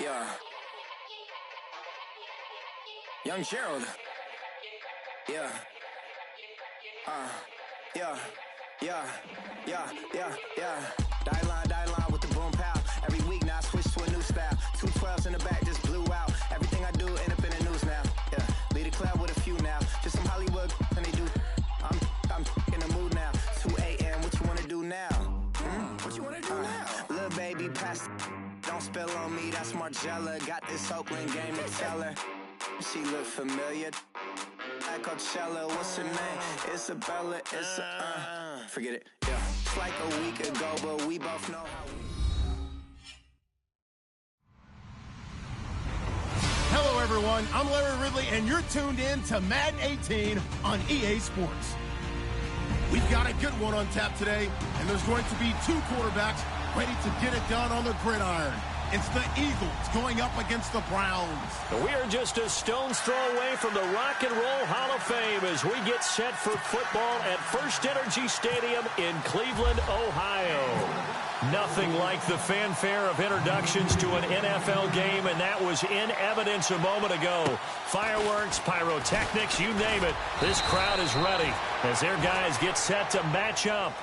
Yeah. Young Gerald. Yeah. Yeah. Die line with the boom pow. Every week now I switch to a new style. 212s in the back just blew out. Everything I do end up in the news now. Yeah. Lead a club with a few now. Just some Hollywood and they do. I'm in the mood now. 2 a.m. What you wanna do now? What you wanna do now? Little baby, pass. Don't spill on me. That's Margella. Got this Oakland game to tell her. She look familiar. Like Coachella, what's her name? Isabella, forget it, yeah. It's like a week ago, but we both know how we... Hello, everyone. I'm Larry Ridley, and you're tuned in to Madden 18 on EA Sports. We've got a good one on tap today, and there's going to be two quarterbacks ready to get it done on the gridiron. It's the Eagles going up against the Browns. We are just a stone's throw away from the Rock and Roll Hall of Fame as we get set for football at First Energy Stadium in Cleveland, Ohio. Nothing like the fanfare of introductions to an NFL game, and that was in evidence a moment ago. Fireworks, pyrotechnics, you name it. This crowd is ready as their guys get set to match up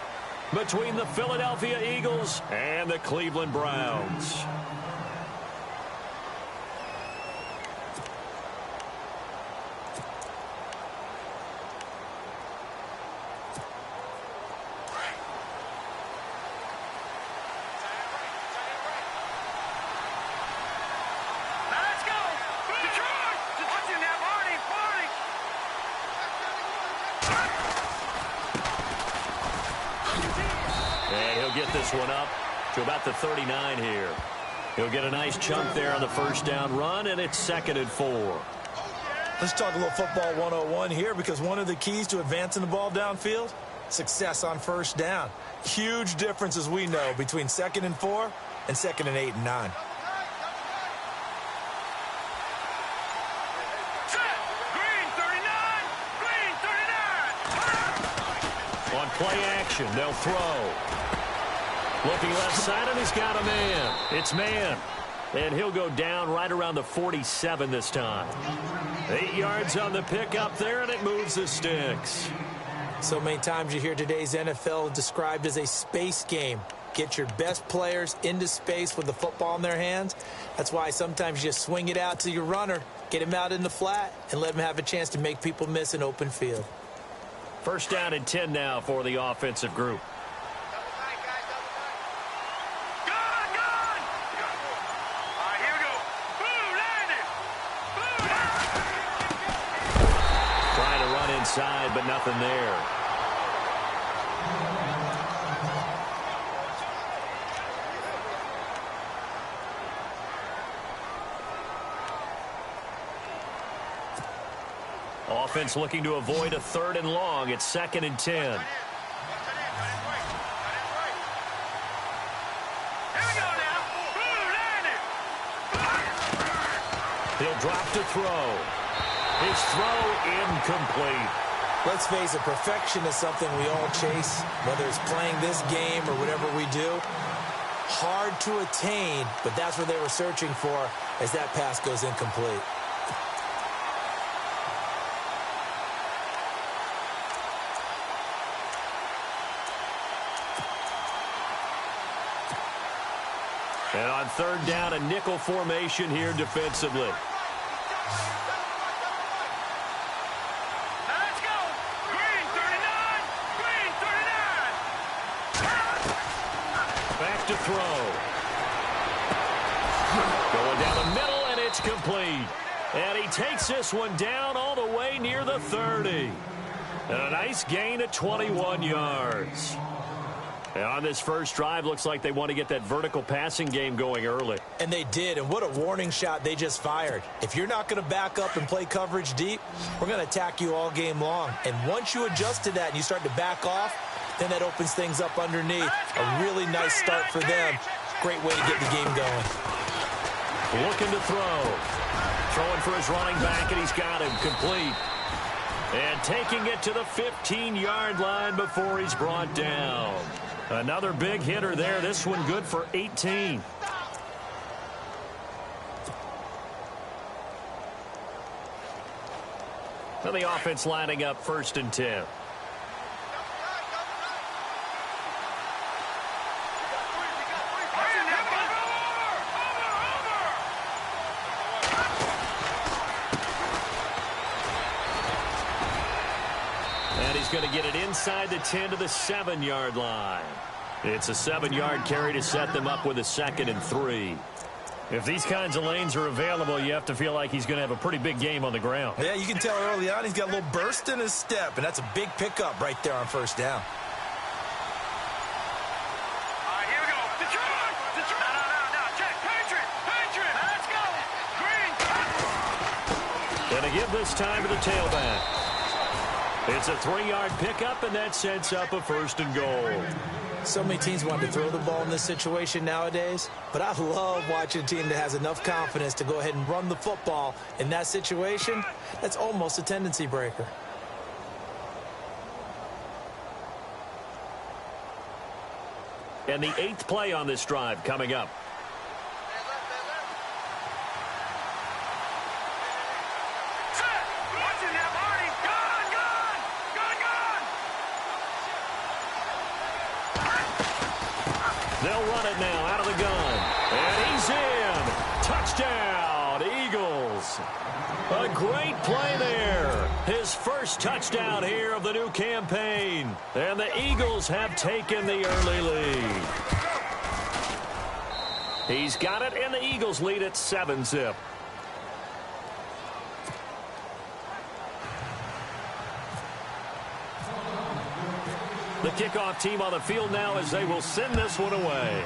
between the Philadelphia Eagles and the Cleveland Browns. Get this one up to about the 39 here. He'll get a nice chunk there on the first down run, and it's 2nd and 4. Let's talk a little football 101 here, because one of the keys to advancing the ball downfield, success on first down. Huge difference, as we know, between 2nd and 4 and 2nd and 8 and 9. On play action, they'll throw. Looking left side, and he's got a man. It's man. And he'll go down right around the 47 this time. 8 yards on the pickup there, and it moves the sticks. So many times you hear today's NFL described as a space game. Get your best players into space with the football in their hands. That's why sometimes you just swing it out to your runner, get him out in the flat, and let him have a chance to make people miss an open field. First down and 10 now for the offensive group. Inside, but nothing there. Offense looking to avoid a 3rd and long. It's 2nd and 10. He'll drop to throw. His throw incomplete. Let's face it, perfection is something we all chase, whether it's playing this game or whatever we do. Hard to attain, but that's what they were searching for as that pass goes incomplete. And on 3rd down, a nickel formation here defensively. To throw. Going down the middle, and it's complete. And he takes this one down all the way near the 30. And a nice gain of 21 yards. And on this first drive, looks like they want to get that vertical passing game going early. And they did, and what a warning shot they just fired. If you're not going to back up and play coverage deep, we're going to attack you all game long. And once you adjust to that and you start to back off, then that opens things up underneath. A really nice start for them. Great way to get the game going. Looking to throw. Throwing for his running back, and he's got him complete. And taking it to the 15-yard line before he's brought down. Another big hitter there. This one good for 18. And the offense lining up 1st and 10. And he's going to get it inside the 10 to the 7-yard line. It's a 7-yard carry to set them up with a 2nd and 3. If these kinds of lanes are available, you have to feel like he's going to have a pretty big game on the ground. Yeah, you can tell early on he's got a little burst in his step, and that's a big pickup right there on 1st down. All right, here we go. Detroit! No. Check. Patriot! Let's go! Green! And to give this time to the tailback. It's a 3-yard pickup, and that sets up a 1st and goal. So many teams want to throw the ball in this situation nowadays, but I love watching a team that has enough confidence to go ahead and run the football in that situation. That's almost a tendency breaker. And the 8th play on this drive coming up. They'll run it now out of the gun. And he's in. Touchdown, Eagles. A great play there. His first touchdown here of the new campaign. And the Eagles have taken the early lead. He's got it, and the Eagles lead at 7-zip. The kickoff team on the field now as they will send this one away.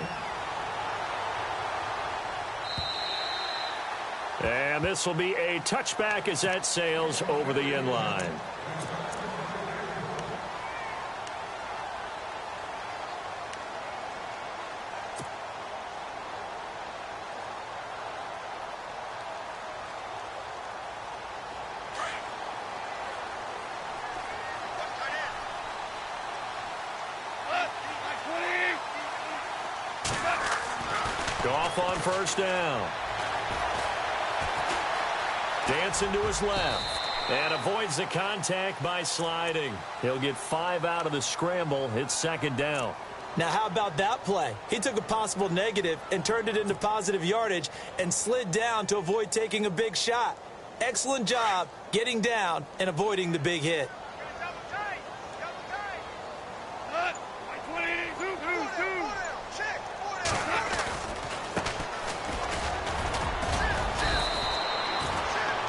And this will be a touchback as that sails over the end line. Goff on 1st down. Dancing to his left. And avoids the contact by sliding. He'll get 5 out of the scramble. It's 2nd down. Now, how about that play? He took a possible negative and turned it into positive yardage and slid down to avoid taking a big shot. Excellent job getting down and avoiding the big hit.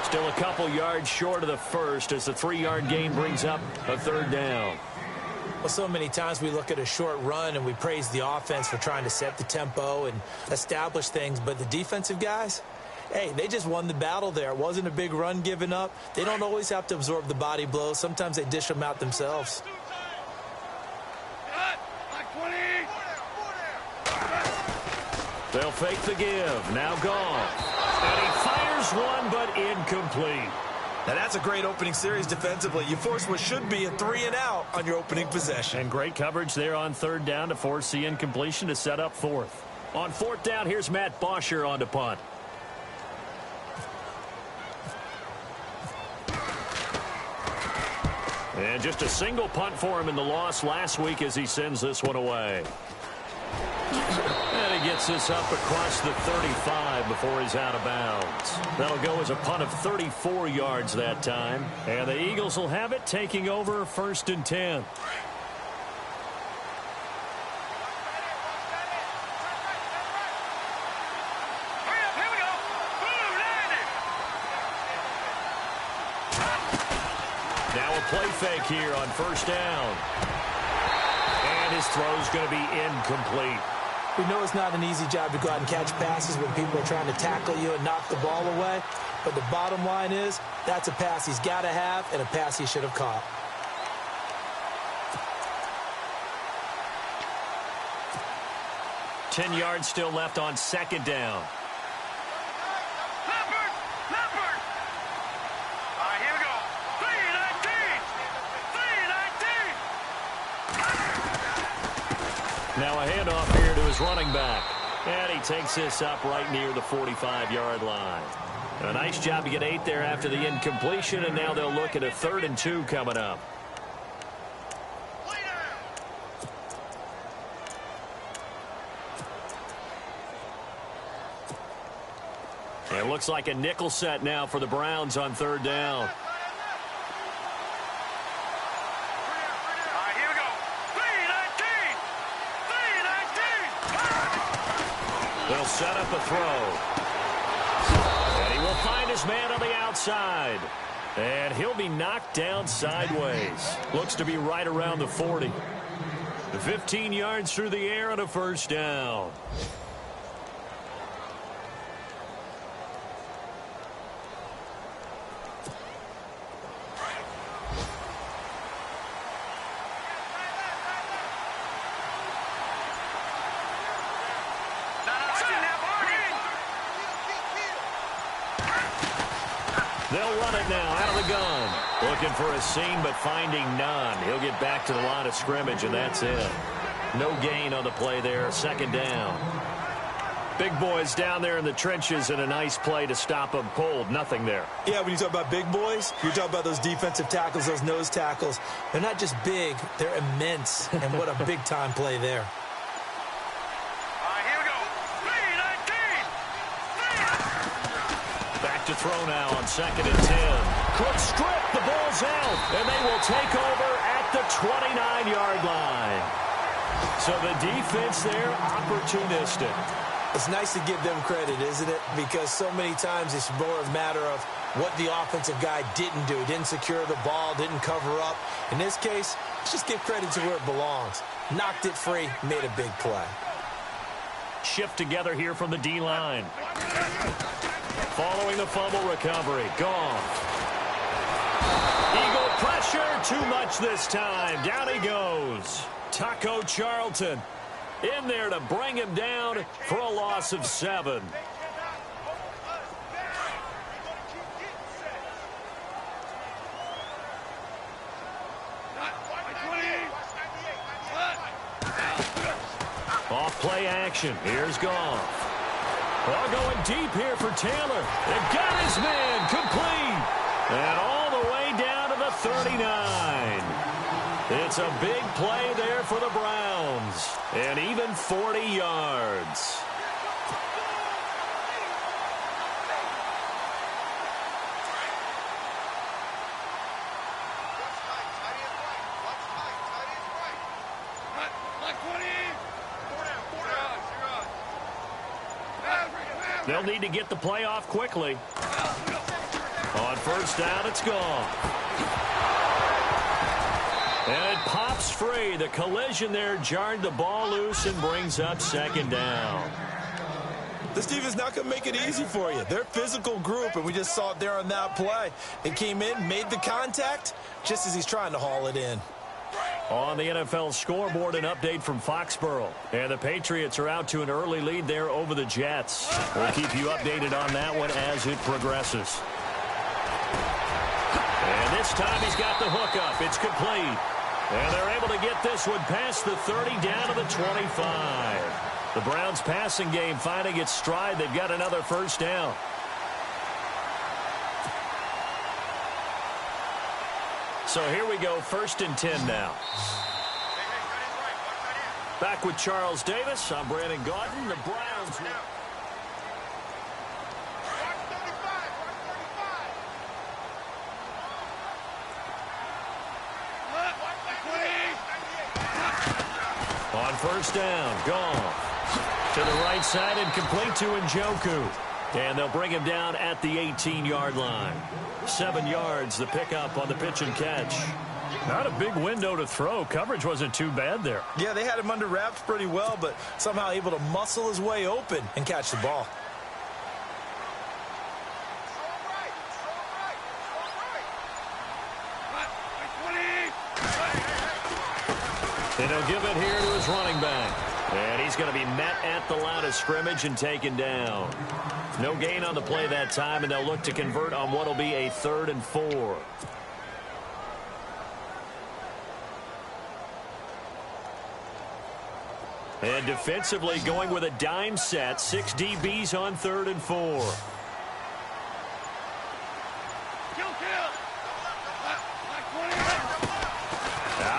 Still a couple yards short of the first as the 3-yard gain brings up a 3rd down. Well, so many times we look at a short run and we praise the offense for trying to set the tempo and establish things, but the defensive guys, hey, they just won the battle there. It wasn't a big run given up. They don't always have to absorb the body blows. Sometimes they dish them out themselves. They'll fake the give. Now gone. And he fires one, but incomplete. Now, that's a great opening series defensively. You force what should be a 3-and-out on your opening possession. And great coverage there on 3rd down to force the incompletion to set up 4th. On 4th down, here's Matt Bosher on to punt. And just a single punt for him in the loss last week as he sends this one away. And he gets this up across the 35 before he's out of bounds. That'll go as a punt of 34 yards that time. And the Eagles will have it, taking over 1st and 10. Now a play fake here on 1st down. And his throw's going to be incomplete. We know it's not an easy job to go out and catch passes when people are trying to tackle you and knock the ball away. But the bottom line is that's a pass he's got to have and a pass he should have caught. Ten yards still left on 2nd down. Leopard! All right, here we go. 3-19! Now a handoff here to his running back. And he takes this up right near the 45-yard line. A nice job to get 8 there after the incompletion, and now they'll look at a 3rd and 2 coming up. It looks like a nickel set now for the Browns on 3rd down. Here we go. 3-19. 3-19. They'll set up a throw. And he will find his man on the outside. And he'll be knocked down sideways. Looks to be right around the 40. 15 yards through the air on a 1st down. They'll run it now out of the gun. Looking for a seam, but finding none. He'll get back to the line of scrimmage, and that's it. No gain on the play there. 2nd down. Big boys down there in the trenches, and a nice play to stop them cold. Nothing there. Yeah, when you talk about big boys, you're talking about those defensive tackles, those nose tackles. They're not just big, they're immense. And what a big-time play there. Here we go. 3-19. Back to throw now on 2nd and 10. Cook strip. The ball's out. And they will take over at the 29-yard line. So the defense there, opportunistic. It's nice to give them credit, isn't it? Because so many times it's more a matter of what the offensive guy didn't do. Didn't secure the ball, didn't cover up. In this case, let's just give credit to where it belongs. Knocked it free, made a big play. Shift together here from the D-line. Following the fumble recovery. Gone. Eagle pressure. Too much this time. Down he goes. Taco Charlton in there to bring him down for a loss of 7. Off play action. Here's Goff. Ball going deep here for Taylor. They got his man complete. And all the way down to the 39. It's a big play there for the Browns. And even 40 yards. They'll need to get the play off quickly. On 1st down, it's gone. And it pops free. The collision there jarred the ball loose and brings up 2nd down. This defense not going to make it easy for you. They're a physical group, and we just saw it there on that play. They came in, made the contact, just as he's trying to haul it in. On the NFL scoreboard, an update from Foxborough. And the Patriots are out to an early lead there over the Jets. We'll keep you updated on that one as it progresses. And this time he's got the hookup. It's complete. And they're able to get this one past the 30 down to the 25. The Browns passing game finding its stride. They've got another 1st down. So here we go, 1st and 10 now. Back with Charles Davis. I'm Brandon Gaudin. The Browns. On 1st down, gone. To the right side and complete to Njoku. And they'll bring him down at the 18-yard line. 7 yards, the pickup on the pitch and catch. Not a big window to throw. Coverage wasn't too bad there. Yeah, they had him under wraps pretty well, but somehow able to muscle his way open and catch the ball. And he'll give it here to his running back. And he's going to be met at the line of scrimmage and taken down. No gain on the play that time, and they'll look to convert on what will be a 3rd and 4. And defensively going with a dime set. 6 DBs on 3rd and 4.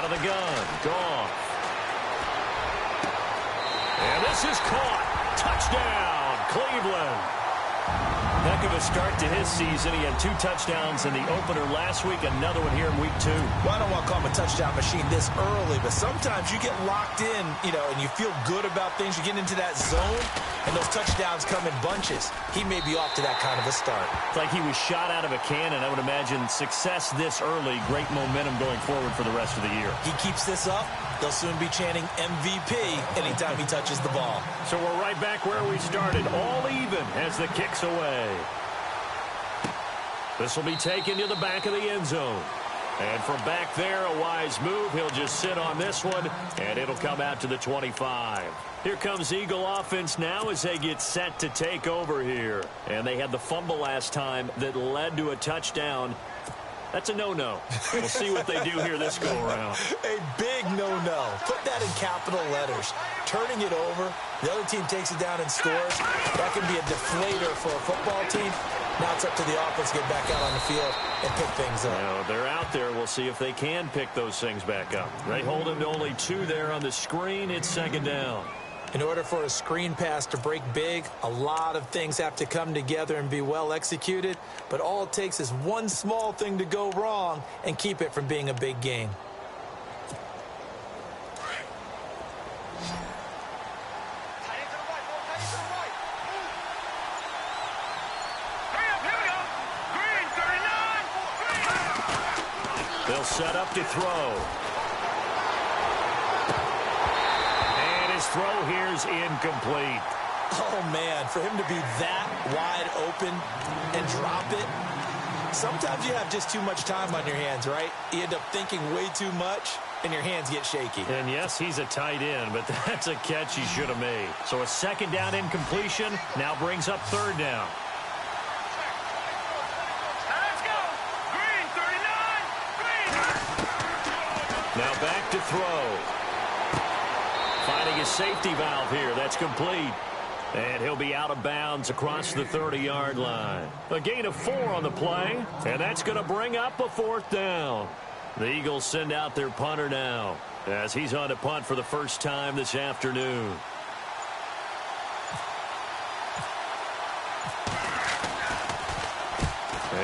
Out of the gun. Goff. And this is caught. Touchdown, Cleveland. Heck of a start to his season. He had 2 touchdowns in the opener last week, another one here in week 2. Well, I don't want to call him a touchdown machine this early, but sometimes you get locked in, and you feel good about things. You get into that zone, and those touchdowns come in bunches. He may be off to that kind of a start. It's like he was shot out of a cannon. I would imagine success this early, great momentum going forward for the rest of the year. He keeps this up, they'll soon be chanting MVP anytime he touches the ball. So we're right back where we started, all even as the kick's away. This will be taken to the back of the end zone. And from back there, a wise move. He'll just sit on this one, and it'll come out to the 25. Here comes Eagle offense now as they get set to take over here. And they had the fumble last time that led to a touchdown. That's a no-no. We'll see what they do here this go-around. A big no-no. Put that in capital letters. Turning it over, the other team takes it down and scores. That can be a deflator for a football team. Now it's up to the offense to get back out on the field and pick things up. Now, they're out there. We'll see if they can pick those things back up. They hold him to only 2 there on the screen. It's second down. In order for a screen pass to break big, a lot of things have to come together and be well executed. But all it takes is one small thing to go wrong and keep it from being a big gain. They'll set up to throw. Throw here's incomplete. Oh, man, for him to be that wide open and drop it. Sometimes you have just too much time on your hands, right? You end up thinking way too much, and your hands get shaky. And, yes, he's a tight end, but that's a catch he should have made. So a second down incompletion now brings up third down. Let's go. Green, 39. Green. Now back to throw. Finding a safety valve here. That's complete. And he'll be out of bounds across the 30-yard line. A gain of 4 on the play, and that's going to bring up a fourth down. The Eagles send out their punter now as he's on to punt for the first time this afternoon.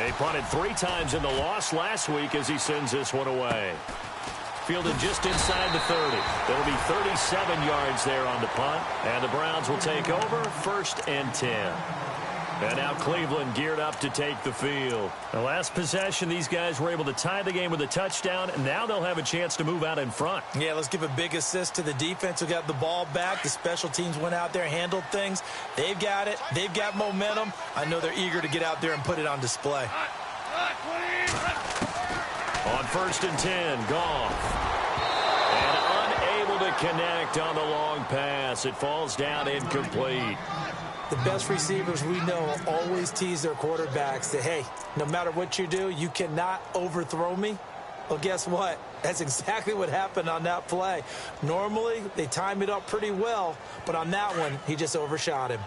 He punted 3 times in the loss last week as he sends this one away. Fielded just inside the 30. There'll be 37 yards there on the punt. And the Browns will take over, 1st and 10. And now Cleveland geared up to take the field. The last possession, these guys were able to tie the game with a touchdown, and now they'll have a chance to move out in front. Yeah, let's give a big assist to the defense who got the ball back. The special teams went out there, handled things. They've got it. They've got momentum. I know they're eager to get out there and put it on display. On 1st and 10, Goff. And unable to connect on the long pass. It falls down incomplete. The best receivers we know always tease their quarterbacks that, hey, no matter what you do, you cannot overthrow me. Well, guess what? That's exactly what happened on that play. Normally, they time it up pretty well, but on that one, he just overshot him.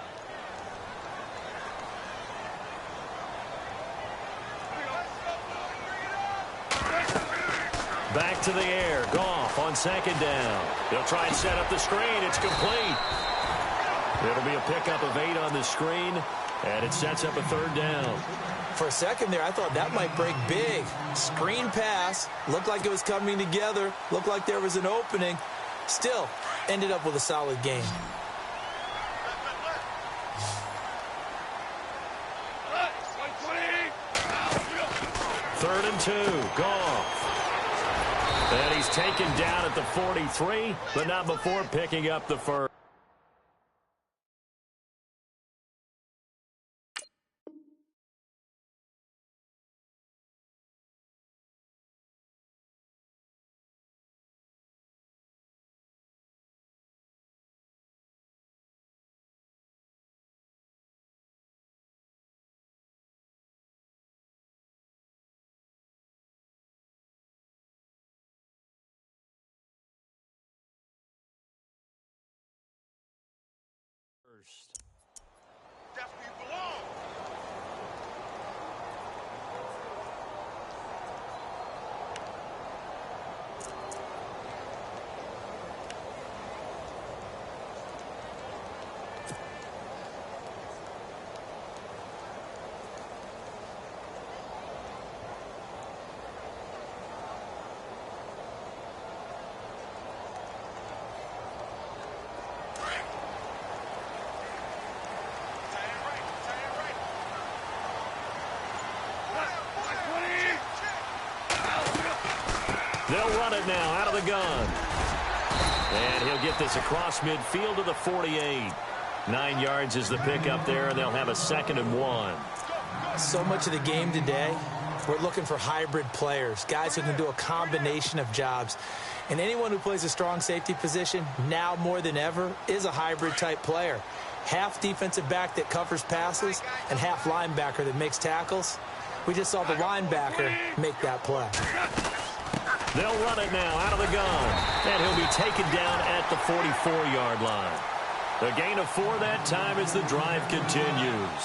Back to the air. Goff on 2nd down. They'll try and set up the screen. It's complete. It'll be a pickup of 8 on the screen, and it sets up a 3rd down. For a second there, I thought that might break big. Screen pass. Looked like it was coming together. Looked like there was an opening. Still, ended up with a solid game. Third and 2. Goff. And he's taken down at the 43, but not before picking up the first. That's where you belong. run it now out of the gun. And he'll get this across midfield to the 48. 9 yards is the pickup there, and they'll have a 2nd and 1. So much of the game today, we're looking for hybrid players, guys who can do a combination of jobs. And anyone who plays a strong safety position, now more than ever, is a hybrid-type player. Half defensive back that covers passes and half linebacker that makes tackles. We just saw the linebacker make that play. They'll run it now out of the gun. And he'll be taken down at the 44-yard line. A gain of 4 that time as the drive continues.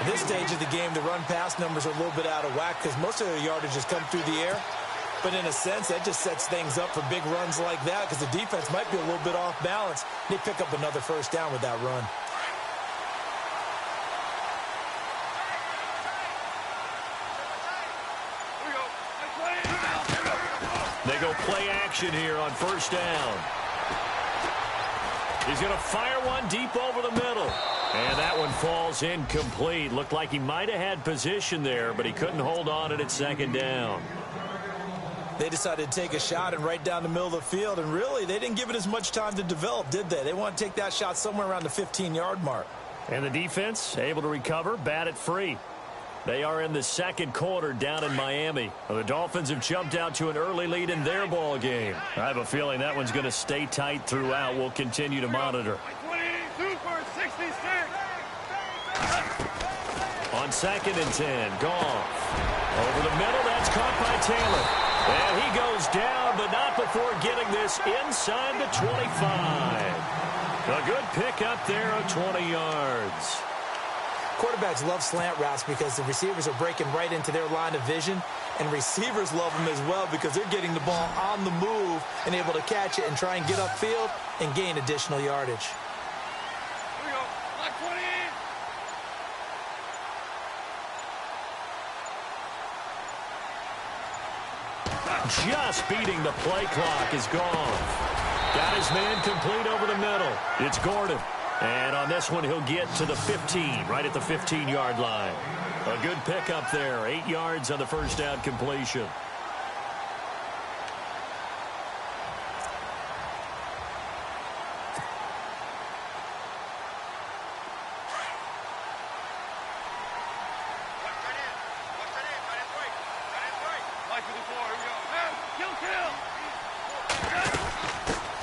At this stage of the game, the run-pass numbers are a little bit out of whack because most of their yardage has come through the air. But in a sense, that just sets things up for big runs like that because the defense might be a little bit off balance. They pick up another first down with that run. They go play action here on first down. He's going to fire one deep over the middle. And that one falls incomplete. Looked like he might have had position there, but he couldn't hold on at 2nd down. They decided to take a shot and right down the middle of the field, and really, they didn't give it as much time to develop, did they? They want to take that shot somewhere around the 15-yard mark. And the defense able to recover, bat it free. They are in the 2nd quarter down in Miami. Well, the Dolphins have jumped out to an early lead in their ball game. I have a feeling that one's going to stay tight throughout. We'll continue to monitor. 22 for 66. On 2nd and 10, Goff. Over the middle, that's caught by Taylor. And he goes down, but not before getting this inside the 25. A good pickup there of 20 yards. Quarterbacks love slant routes because the receivers are breaking right into their line of vision, and receivers love them as well because they're getting the ball on the move and able to catch it and try and get upfield and gain additional yardage. Here we go. Black 20. Just beating the play clock is gone. Got his man complete over the middle. It's Gordon. And on this one, he'll get to the 15, right at the 15-yard line. A good pickup there, 8 yards on the first down completion.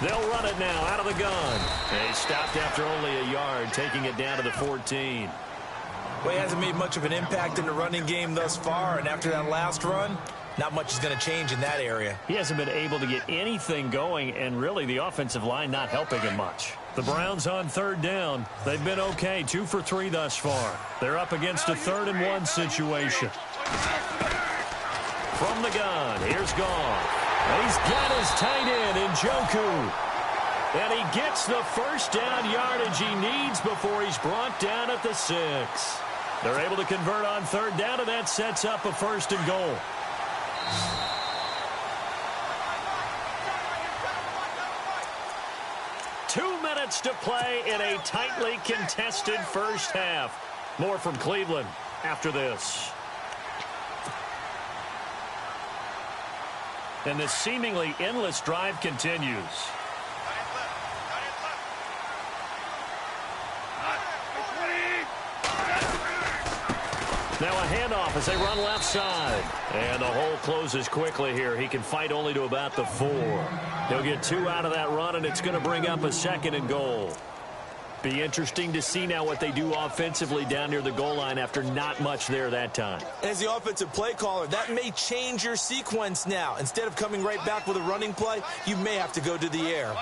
They'll run it now out of the gun. They stopped after only a yard, taking it down to the 14. Well, he hasn't made much of an impact in the running game thus far, and after that last run, not much is going to change in that area. He hasn't been able to get anything going, and really the offensive line not helping him much. The Browns on 3rd down. They've been okay, 2 for 3 thus far. They're up against a 3rd and 1 situation. From the gun, here's Goff. And he's got his tight end in Njoku. And he gets the first down yardage he needs before he's brought down at the 6. They're able to convert on 3rd down, and that sets up a 1st and goal. Two minutes to play in a tightly contested first half. More from Cleveland after this. And this seemingly endless drive continues. Now a handoff as they run left side. And the hole closes quickly here. He can fight only to about the 4. He'll get 2 out of that run, and it's going to bring up a 2nd and goal. Be interesting to see now what they do offensively down near the goal line after not much there that time. As the offensive play caller, that may change your sequence now. Instead of coming right back with a running play, you may have to go to the air.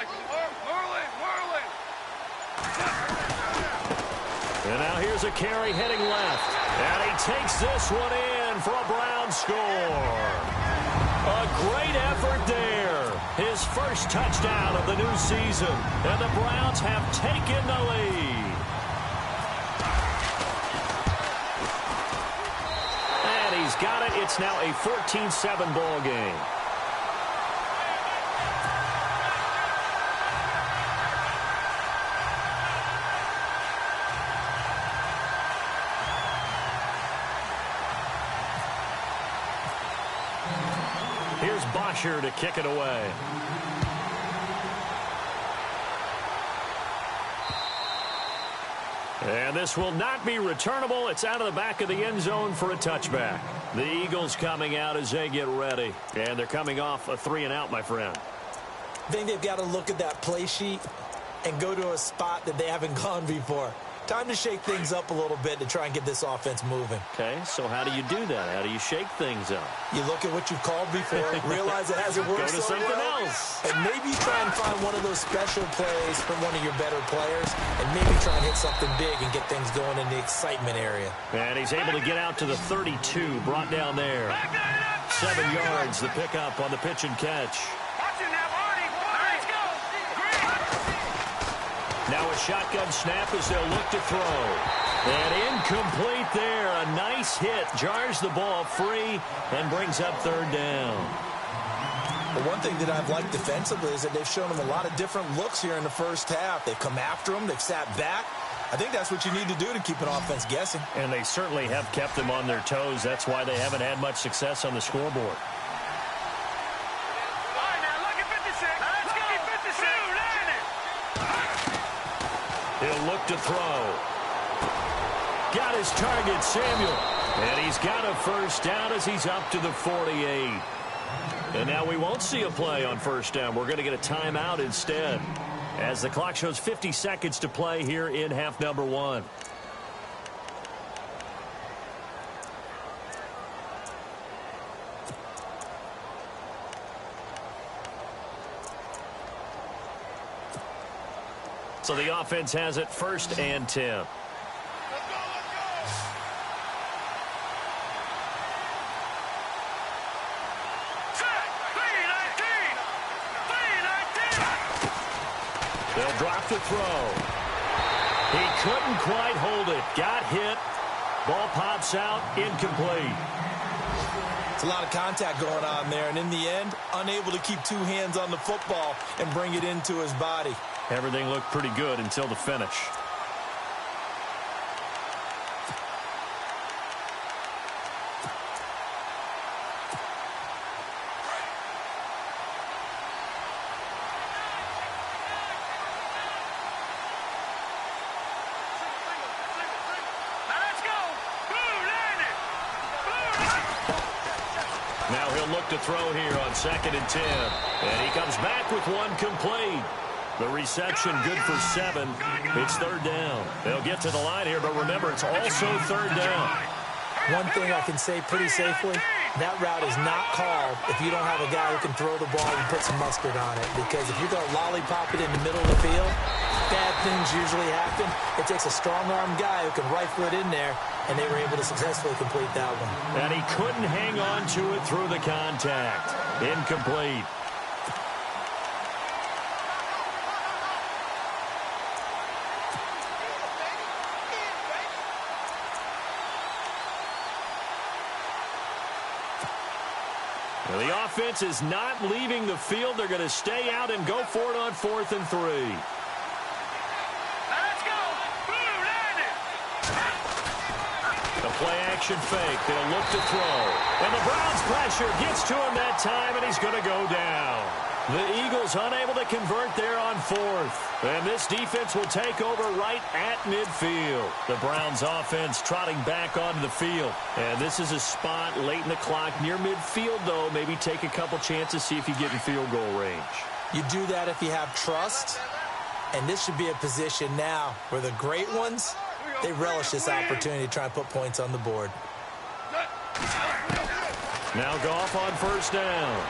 And now here's a carry heading left. And he takes this one in for a Brown score. A great effort there. His first touchdown of the new season. And the Browns have taken the lead. And he's got it. It's now a 14-7 ball game. Bosher to kick it away. And this will not be returnable. It's out of the back of the end zone for a touchback. The Eagles coming out as they get ready. And they're coming off a 3-and-out, my friend. I think they've got to look at that play sheet and go to a spot that they haven't gone before. Time to shake things up a little bit to try and get this offense moving. Okay, so how do you do that? How do you shake things up? You look at what you've called before, realize it hasn't worked Go to so something well, else. and maybe try and find one of those special plays from one of your better players, and maybe try and hit something big and get things going in the excitement area. And he's able to get out to the 32, brought down there. 7 yards, the pickup on the pitch and catch. Now a shotgun snap as they'll look to throw. And incomplete there. A nice hit. Jars the ball free and brings up 3rd down. Well, one thing that I've liked defensively is that they've shown them a lot of different looks here in the first half. They've come after them. They've sat back. I think that's what you need to do to keep an offense guessing. And they certainly have kept them on their toes. That's why they haven't had much success on the scoreboard. He'll look to throw. Got his target, Samuel. And he's got a first down as he's up to the 48. And now we won't see a play on first down. We're going to get a timeout instead, as the clock shows 50 seconds to play here in half number 1. So the offense has it 1st and 10. They'll drop the throw. He couldn't quite hold it. Got hit. Ball pops out. Incomplete. It's a lot of contact going on there, and in the end, unable to keep 2 hands on the football and bring it into his body. Everything looked pretty good until the finish. Now he'll look to throw here on 2nd and 10. And he comes back with one complete. The reception good for 7. It's 3rd down. They'll get to the line here, but remember, it's also 3rd down. One thing I can say pretty safely, that route is not called if you don't have a guy who can throw the ball and put some mustard on it. Because if you're going to lollipop it in the middle of the field, bad things usually happen. It takes a strong-armed guy who can rifle it in there, and they were able to successfully complete that one. And he couldn't hang on to it through the contact. Incomplete. Well, the offense is not leaving the field. They're going to stay out and go for it on 4th and 3. Let's go! Blue, land it! The play-action fake. They'll look to throw. And the Browns pressure gets to him that time, and he's going to go down. The Eagles unable to convert there on 4th. And this defense will take over right at midfield. The Browns offense trotting back onto the field. And this is a spot late in the clock near midfield, though. Maybe take a couple chances, see if you get in field goal range. You do that if you have trust. And this should be a position now where the great ones, they relish this opportunity to try and put points on the board. Now Goff on 1st down.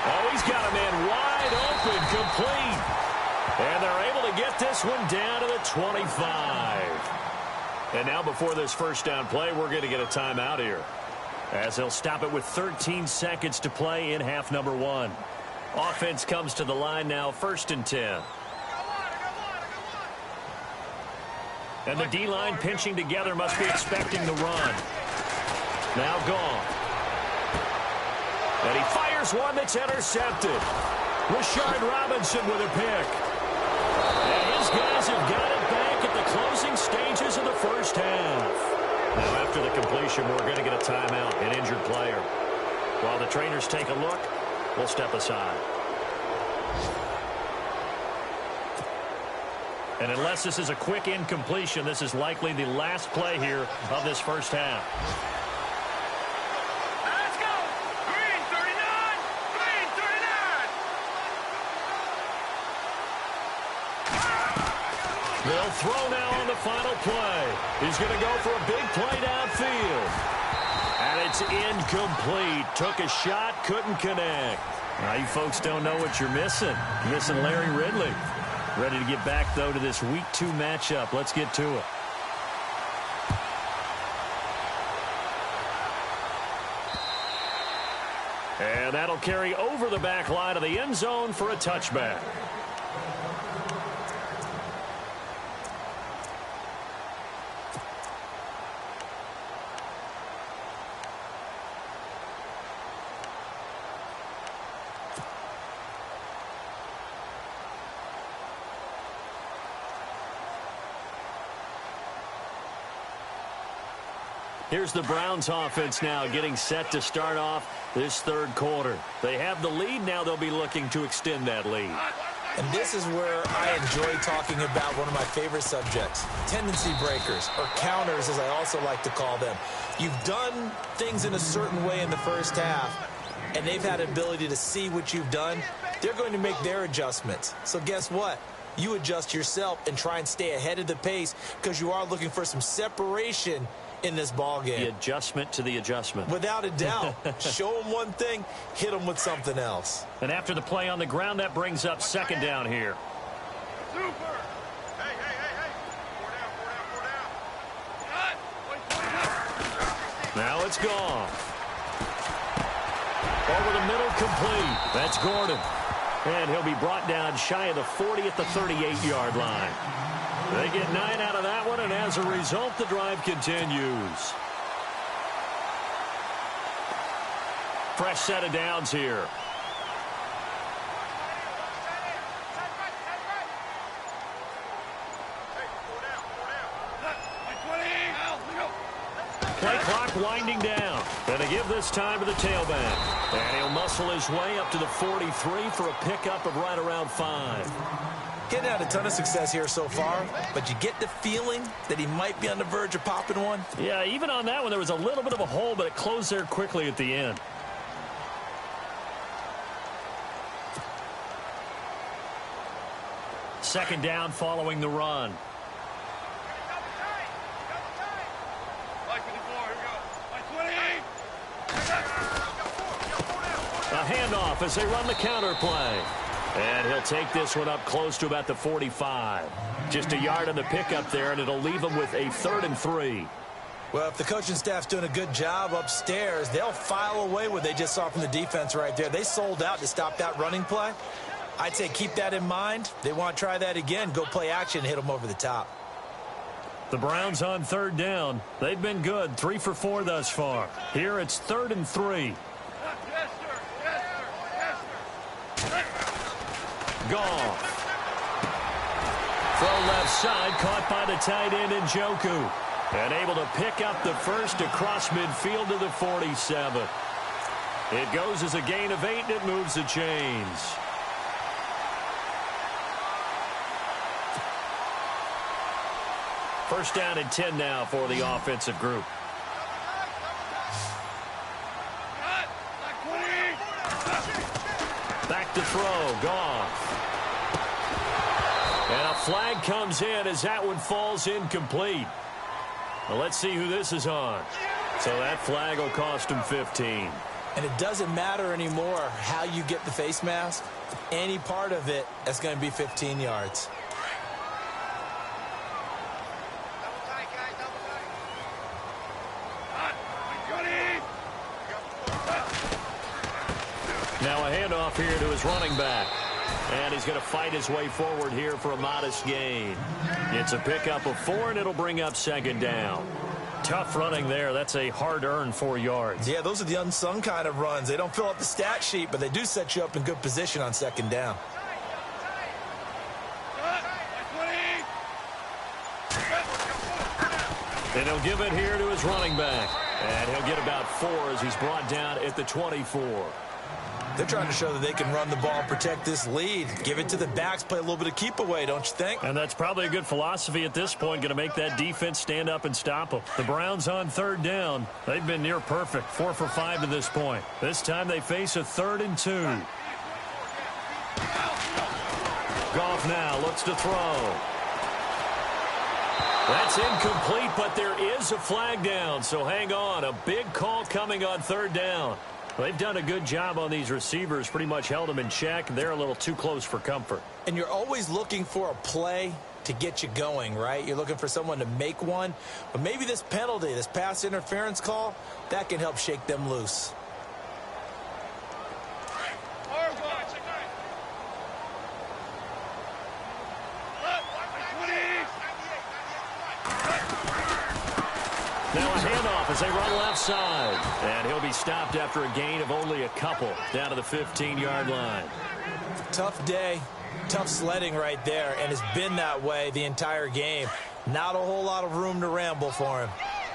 Oh, he's got a man wide open, complete. And they're able to get this one down to the 25. And now before this 1st down play, we're going to get a timeout here, as they'll stop it with 13 seconds to play in half number 1. Offense comes to the line now, 1st and 10. And the D-line pinching together, must be expecting the run. Now Goff. And he fires one that's intercepted. Rashard Robinson with a pick. And his guys have got it back at the closing stages of the 1st half. Now after the completion, we're going to get a timeout, an injured player. While the trainers take a look, we'll step aside. And unless this is a quick incompletion, this is likely the last play here of this first half. Let's go! Green 39! Green 39! They'll throw now on the final play. He's going to go for a big play downfield. And it's incomplete. Took a shot, couldn't connect. Now you folks don't know what you're missing. You're missing Larry Ridley. Ready to get back, though, to this Week 2 matchup. Let's get to it. And that'll carry over the back line of the end zone for a touchback. Here's the Browns offense now getting set to start off this third quarter. They have the lead. Now they'll be looking to extend that lead. And this is where I enjoy talking about one of my favorite subjects, tendency breakers, or counters as I also like to call them. You've done things in a certain way in the first half, and they've had an ability to see what you've done. They're going to make their adjustments. So guess what? You adjust yourself and try and stay ahead of the pace because you are looking for some separation in this ball game. The adjustment to the adjustment. Without a doubt. Show them one thing, hit them with something else. And after the play on the ground, that brings up second down here. Super! Hey, hey, hey, hey! Four down. Now it's gone. Over the middle, complete. That's Gordon. And he'll be brought down shy of the 40 at the 38-yard line. They get 9 out of that one, and as a result, the drive continues. Fresh set of downs here. Play clock winding down. And they give this time to the tailback. And he'll muscle his way up to the 43 for a pickup of right around 5. Getting out a ton of success here so far, but you get the feeling that he might be on the verge of popping one. Yeah, even on that one, there was a little bit of a hole, but it closed there quickly at the end. Second down following the run. A handoff as they run the counter play. And he'll take this one up close to about the 45. Just a yard on the pickup there, and it'll leave him with a 3rd and 3. Well, if the coaching staff's doing a good job upstairs, they'll file away what they just saw from the defense right there. They sold out to stop that running play. I'd say keep that in mind. They want to try that again. Go play action and hit them over the top. The Browns on third down. They've been good, 3 for 4 thus far. Here it's 3rd and 3. Yes, sir. Yes, sir. Yes, sir. Goff. From left side, caught by the tight end Njoku. And able to pick up the first across midfield to the 47. It goes as a gain of 8, and it moves the chains. First down and 10 now for the offensive group. Back to throw, Goff. And a flag comes in as that one falls incomplete. Well, let's see who this is on. So that flag will cost him 15. And it doesn't matter anymore how you get the face mask. Any part of it, that's going to be 15 yards. Now a handoff here to his running back. And he's going to fight his way forward here for a modest gain. It's a pickup of 4, and it'll bring up second down. Tough running there. That's a hard-earned 4 yards. Yeah, those are the unsung kind of runs. They don't fill up the stat sheet, but they do set you up in good position on second down. And he'll give it here to his running back. And he'll get about 4 as he's brought down at the 24. They're trying to show that they can run the ball and protect this lead. Give it to the backs, play a little bit of keep away, don't you think? And that's probably a good philosophy at this point, going to make that defense stand up and stop them. The Browns on 3rd down. They've been near perfect, 4 for 5 to this point. This time they face a 3rd and 2. Goff now looks to throw. That's incomplete, but there is a flag down, so hang on. A big call coming on 3rd down. They've done a good job on these receivers, pretty much held them in check. They're a little too close for comfort. And you're always looking for a play to get you going, right? You're looking for someone to make one. But maybe this penalty, this pass interference call, that can help shake them loose. Now a handoff as they run left side. And he'll be stopped after a gain of only a couple down to the 15-yard line. Tough day, tough sledding right there, and it's been that way the entire game. Not a whole lot of room to ramble for him.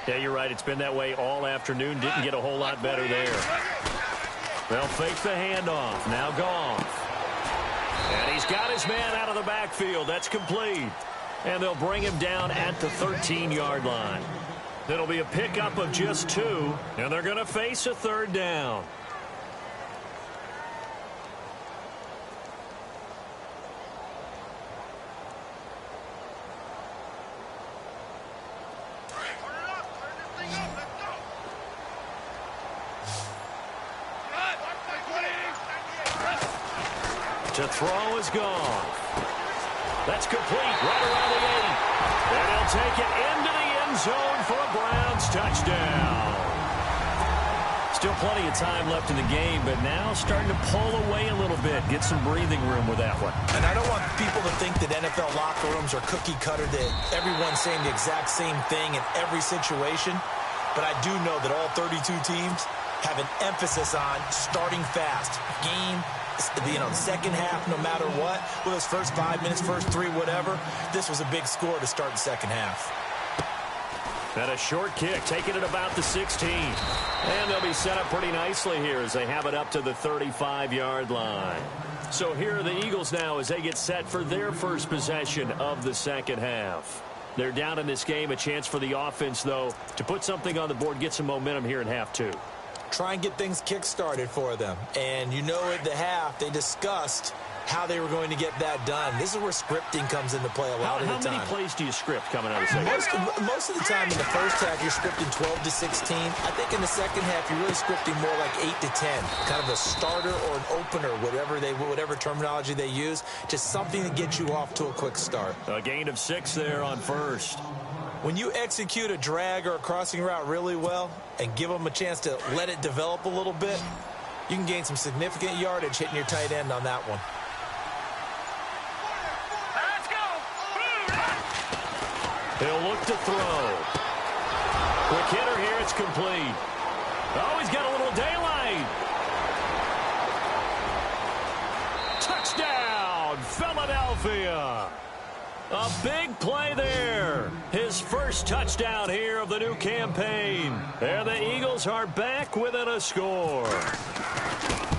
Yeah, you're right. It's been that way all afternoon. Didn't get a whole lot better there. They'll fake the handoff. Now Goff. And he's got his man out of the backfield. That's complete. And they'll bring him down at the 13-yard line. It'll be a pickup of just 2, and they're going to face a 3rd down. To throw is gone. That's complete right around the 8. And he'll take it into the end zone for a Browns touchdown. Still plenty of time left in the game, but now starting to pull away a little bit. Get some breathing room with that one. And I don't want people to think that NFL locker rooms are cookie cutter, that everyone's saying the exact same thing in every situation. But I do know that all 32 teams have an emphasis on starting fast. Game, the second half, no matter what, with those first 5 minutes, first 3, whatever, this was a big score to start the second half. And a short kick, taking it about the 16. And they'll be set up pretty nicely here as they have it up to the 35-yard line. So here are the Eagles now as they get set for their first possession of the second half. They're down in this game. A chance for the offense, though, to put something on the board, get some momentum here in half 2. Try and get things kick-started for them. And you know at the half, they discussed how they were going to get that done. This is where scripting comes into play a lot of the time. How many plays do you script coming out of the second half? Most of the time in the first half, you're scripting 12 to 16. I think in the second half, you're really scripting more like 8 to 10. Kind of a starter or an opener, whatever terminology they use. Just something to get you off to a quick start. A gain of 6 there on first. When you execute a drag or a crossing route really well and give them a chance to let it develop a little bit, you can gain some significant yardage hitting your tight end on that one. Let's go! He'll look to throw. Quick hitter here. It's complete. Oh, he's got a little daylight. Touchdown, Philadelphia. A big play there. His first touchdown here of the new campaign. And the Eagles are back within a score.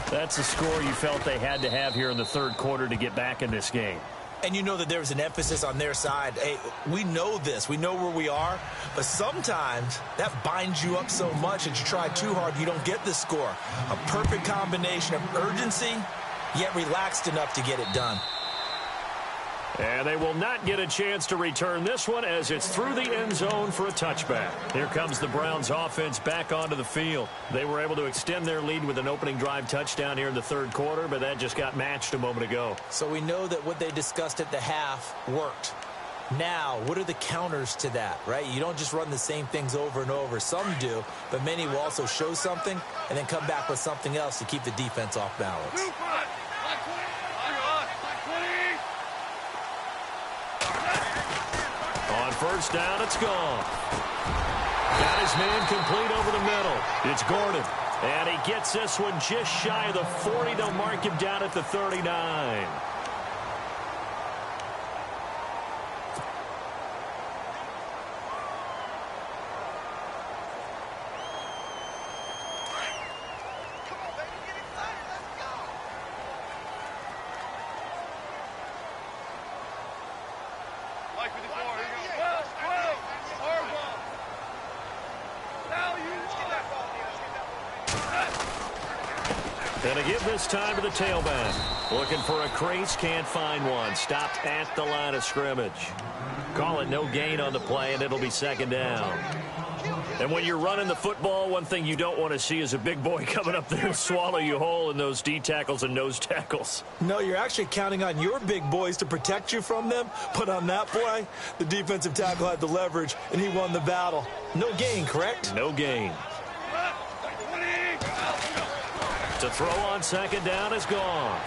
That's a score you felt they had to have here in the third quarter to get back in this game. And you know that there was an emphasis on their side. Hey, we know this. We know where we are. But sometimes that binds you up so much that you try too hard, you don't get the score. A perfect combination of urgency, yet relaxed enough to get it done. And they will not get a chance to return this one as it's through the end zone for a touchback. Here comes the Browns offense back onto the field. They were able to extend their lead with an opening drive touchdown here in the third quarter, but that just got matched a moment ago. So we know that what they discussed at the half worked. Now, what are the counters to that, right? You don't just run the same things over and over. Some do, but many will also show something and then come back with something else to keep the defense off balance. On first down, it's gone. Got his man complete over the middle. It's Gordon. And he gets this one just shy of the 40. They'll mark him down at the 39. Gonna give this time to the tailback. Looking for a crease, can't find one. Stopped at the line of scrimmage. Call it no gain on the play, and it'll be second down. And when you're running the football, one thing you don't want to see is a big boy coming up there and swallow you whole in those D tackles and nose tackles. No, you're actually counting on your big boys to protect you from them. But on that play, the defensive tackle had the leverage, and he won the battle. No gain, correct? No gain. To throw on second down is gone.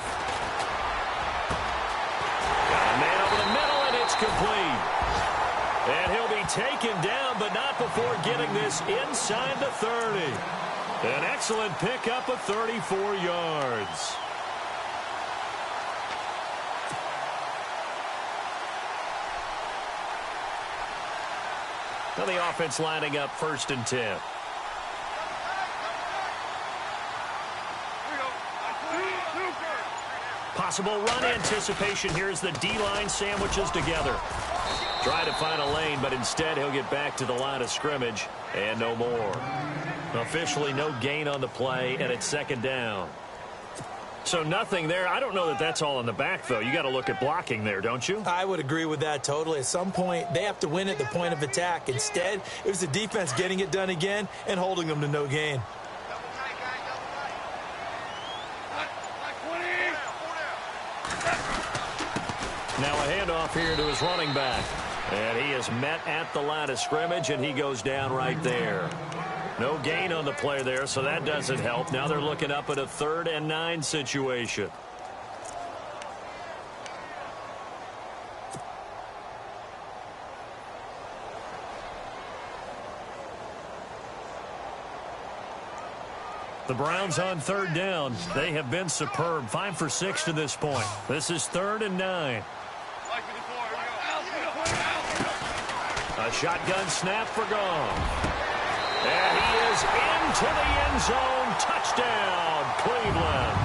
Got a man over the middle, and it's complete. And he'll be taken down, but not before getting this inside the 30. An excellent pickup of 34 yards. Now the offense lining up 1st and 10. Possible run anticipation. Here's the D-line sandwiches together. Try to find a lane, but instead he'll get back to the line of scrimmage and no more. Officially no gain on the play, and it's second down. So nothing there. I don't know that that's all in the back, though. You got to look at blocking there, don't you? I would agree with that totally. At some point, they have to win at the point of attack. Instead, it was the defense getting it done again and holding them to no gain. Now a handoff here to his running back. And he is met at the line of scrimmage, and he goes down right there. No gain on the play there, so that doesn't help. Now they're looking up at a 3rd and 9 situation. The Browns on 3rd down. They have been superb. 5 for 6 to this point. This is 3rd and 9. A shotgun snap for Goff. And he is into the end zone. Touchdown, Cleveland.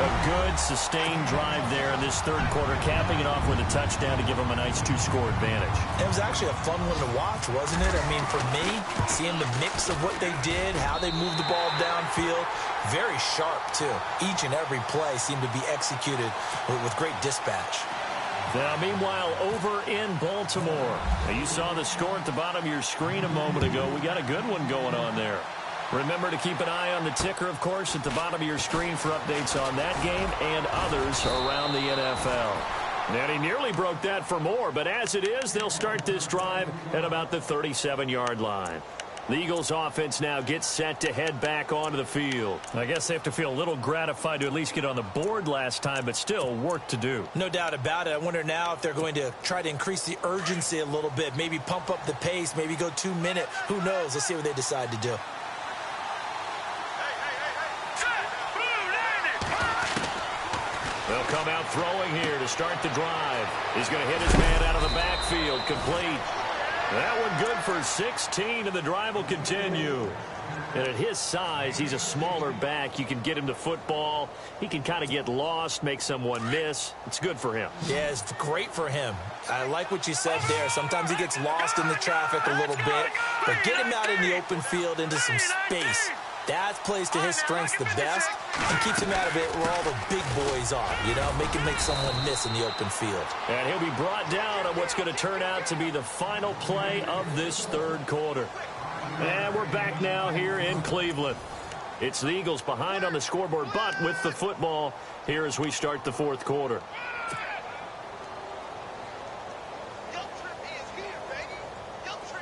A good, sustained drive there in this 3rd quarter, capping it off with a touchdown to give them a nice 2-score advantage. It was actually a fun one to watch, wasn't it? I mean, for me, seeing the mix of what they did, how they moved the ball downfield, very sharp, too. Each and every play seemed to be executed with great dispatch. Now, meanwhile, over in Baltimore, you saw the score at the bottom of your screen a moment ago. We got a good one going on there. Remember to keep an eye on the ticker, of course, at the bottom of your screen for updates on that game and others around the NFL. And he nearly broke that for more, but as it is, they'll start this drive at about the 37-yard line. The Eagles offense now gets set to head back onto the field. I guess they have to feel a little gratified to at least get on the board last time, but still work to do. No doubt about it. I wonder now if they're going to try to increase the urgency a little bit, maybe pump up the pace, maybe go 2 minute. Who knows? Let's see what they decide to do. They'll come out throwing here to start the drive. He's going to hit his man out of the backfield, complete. That one good for 16, and the drive will continue. And at his size, he's a smaller back. You can get him to football. He can kind of get lost, make someone miss. It's good for him. Yeah, it's great for him. I like what you said there. Sometimes he gets lost in the traffic a little bit, but get him out in the open field into some space. That plays to his strengths the best and keeps him out of it where all the big boys are, you know, make someone miss in the open field. And he'll be brought down on what's going to turn out to be the final play of this 3rd quarter. And we're back now here in Cleveland. It's the Eagles behind on the scoreboard, but with the football here as we start the 4th quarter.